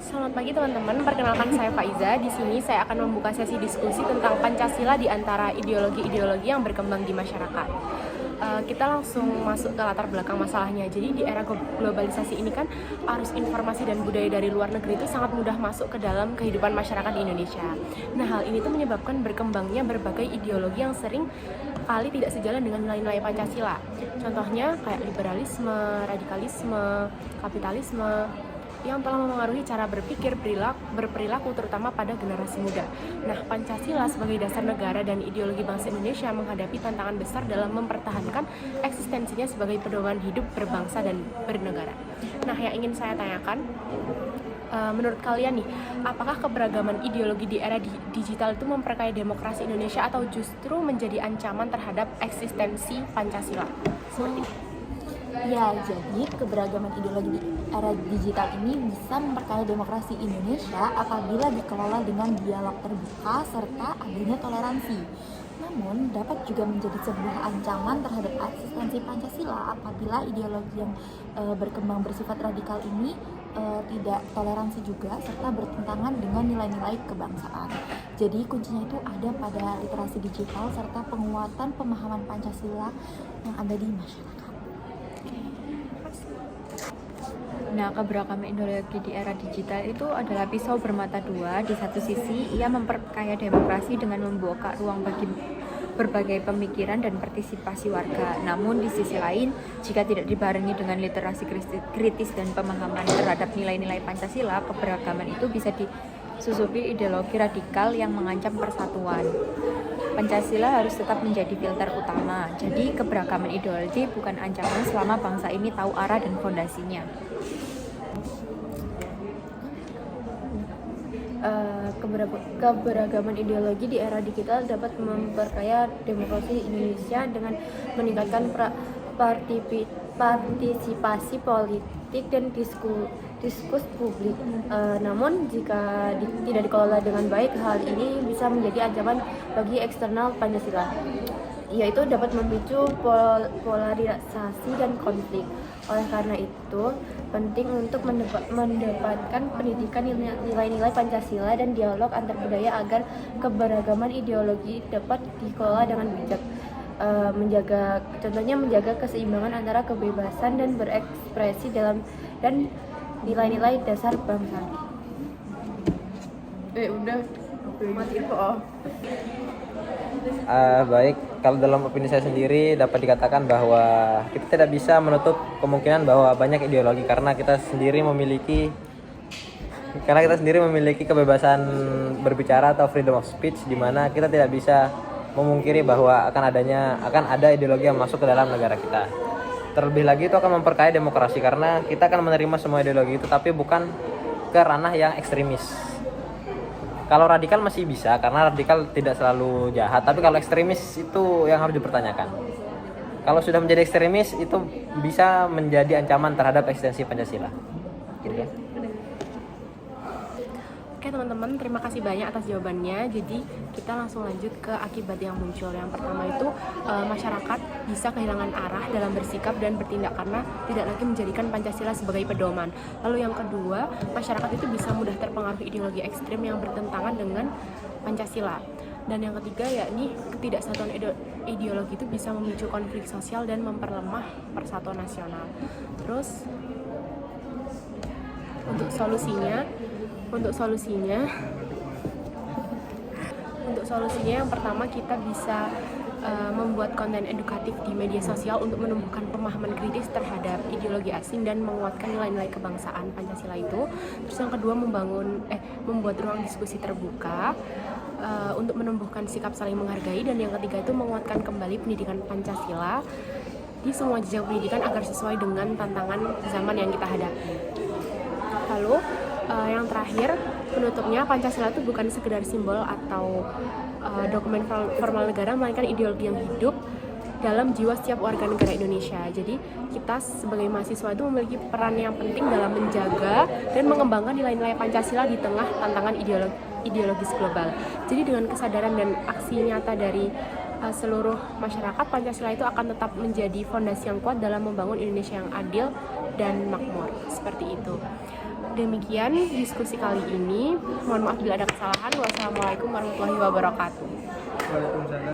Selamat pagi teman-teman, perkenalkan saya Faiza. Di sini saya akan membuka sesi diskusi tentang Pancasila di antara ideologi-ideologi yang berkembang di masyarakat. Kita langsung masuk ke latar belakang masalahnya. Jadi di era globalisasi ini kan arus informasi dan budaya dari luar negeri itu sangat mudah masuk ke dalam kehidupan masyarakat di Indonesia. Nah, hal ini tuh menyebabkan berkembangnya berbagai ideologi yang sering kali tidak sejalan dengan nilai-nilai Pancasila. Contohnya kayak liberalisme, radikalisme, kapitalisme yang telah memengaruhi cara berpikir, berperilaku terutama pada generasi muda. Nah, Pancasila sebagai dasar negara dan ideologi bangsa Indonesia menghadapi tantangan besar dalam mempertahankan eksistensinya sebagai pedoman hidup berbangsa dan bernegara. Nah, yang ingin saya tanyakan, menurut kalian nih, apakah keberagaman ideologi di era digital itu memperkaya demokrasi Indonesia atau justru menjadi ancaman terhadap eksistensi Pancasila? Seperti itu. Ya, jadi keberagaman ideologi di era digital ini bisa memperkaya demokrasi Indonesia apabila dikelola dengan dialog terbuka serta adanya toleransi. Namun, dapat juga menjadi sebuah ancaman terhadap eksistensi Pancasila apabila ideologi yang berkembang bersifat radikal ini tidak toleransi juga serta bertentangan dengan nilai-nilai kebangsaan. Jadi kuncinya itu ada pada literasi digital serta penguatan pemahaman Pancasila yang ada di masyarakat. Nah, keberagaman ideologi di era digital itu adalah pisau bermata dua. Di satu sisi, ia memperkaya demokrasi dengan membuka ruang bagi berbagai pemikiran dan partisipasi warga. Namun, di sisi lain, jika tidak dibarengi dengan literasi kritis dan pemahaman terhadap nilai-nilai Pancasila, keberagaman itu bisa disusupi ideologi radikal yang mengancam persatuan. Pancasila harus tetap menjadi filter utama. Jadi, keberagaman ideologi bukan ancaman selama bangsa ini tahu arah dan fondasinya. Keberagaman ideologi di era digital dapat memperkaya demokrasi Indonesia dengan meningkatkan partisipasi politik dan diskus publik. Namun jika tidak dikelola dengan baik, hal ini bisa menjadi ancaman bagi eksternal Pancasila, yaitu dapat memicu polarisasi dan konflik. Oleh karena itu, penting untuk mendapatkan pendidikan nilai-nilai Pancasila dan dialog antar budaya agar keberagaman ideologi dapat dikelola dengan bijak. Menjaga keseimbangan antara kebebasan dan berekspresi dan nilai-nilai dasar bangsa. Udah mati kok. Baik, kalau dalam opini saya sendiri dapat dikatakan bahwa kita tidak bisa menutup kemungkinan bahwa banyak ideologi karena kita sendiri memiliki kebebasan berbicara atau freedom of speech, di mana kita tidak bisa memungkiri bahwa akan ada ideologi yang masuk ke dalam negara kita. Terlebih lagi itu akan memperkaya demokrasi karena kita akan menerima semua ideologi itu, tapi bukan ke ranah yang ekstremis. Kalau radikal masih bisa, karena radikal tidak selalu jahat. Tapi kalau ekstremis itu yang harus dipertanyakan. Kalau sudah menjadi ekstremis, itu bisa menjadi ancaman terhadap eksistensi Pancasila. Gitu ya. Oke teman-teman, terima kasih banyak atas jawabannya. Jadi kita langsung lanjut ke akibat yang muncul. Yang pertama itu masyarakat bisa kehilangan arah dalam bersikap dan bertindak karena tidak lagi menjadikan Pancasila sebagai pedoman. Lalu yang kedua, masyarakat itu bisa mudah terpengaruh ideologi ekstrem yang bertentangan dengan Pancasila. Dan yang ketiga yakni ketidaksatuan ideologi itu bisa memicu konflik sosial dan memperlemah persatuan nasional. Terus untuk solusinya yang pertama kita bisa membuat konten edukatif di media sosial untuk menumbuhkan pemahaman kritis terhadap ideologi asing dan menguatkan nilai-nilai kebangsaan Pancasila itu. Terus yang kedua membuat ruang diskusi terbuka untuk menumbuhkan sikap saling menghargai, dan yang ketiga itu menguatkan kembali pendidikan Pancasila di semua jenjang pendidikan agar sesuai dengan tantangan zaman yang kita hadapi. Lalu yang terakhir, penutupnya, Pancasila itu bukan sekedar simbol atau dokumen formal negara, melainkan ideologi yang hidup dalam jiwa setiap warga negara Indonesia. Jadi kita sebagai mahasiswa itu memiliki peran yang penting dalam menjaga dan mengembangkan nilai-nilai Pancasila di tengah tantangan ideologis global. Jadi dengan kesadaran dan aksi nyata dari seluruh masyarakat, Pancasila itu akan tetap menjadi fondasi yang kuat dalam membangun Indonesia yang adil dan makmur. Seperti itu. Demikian diskusi kali ini. Mohon maaf bila ada kesalahan. Wassalamualaikum warahmatullahi wabarakatuh.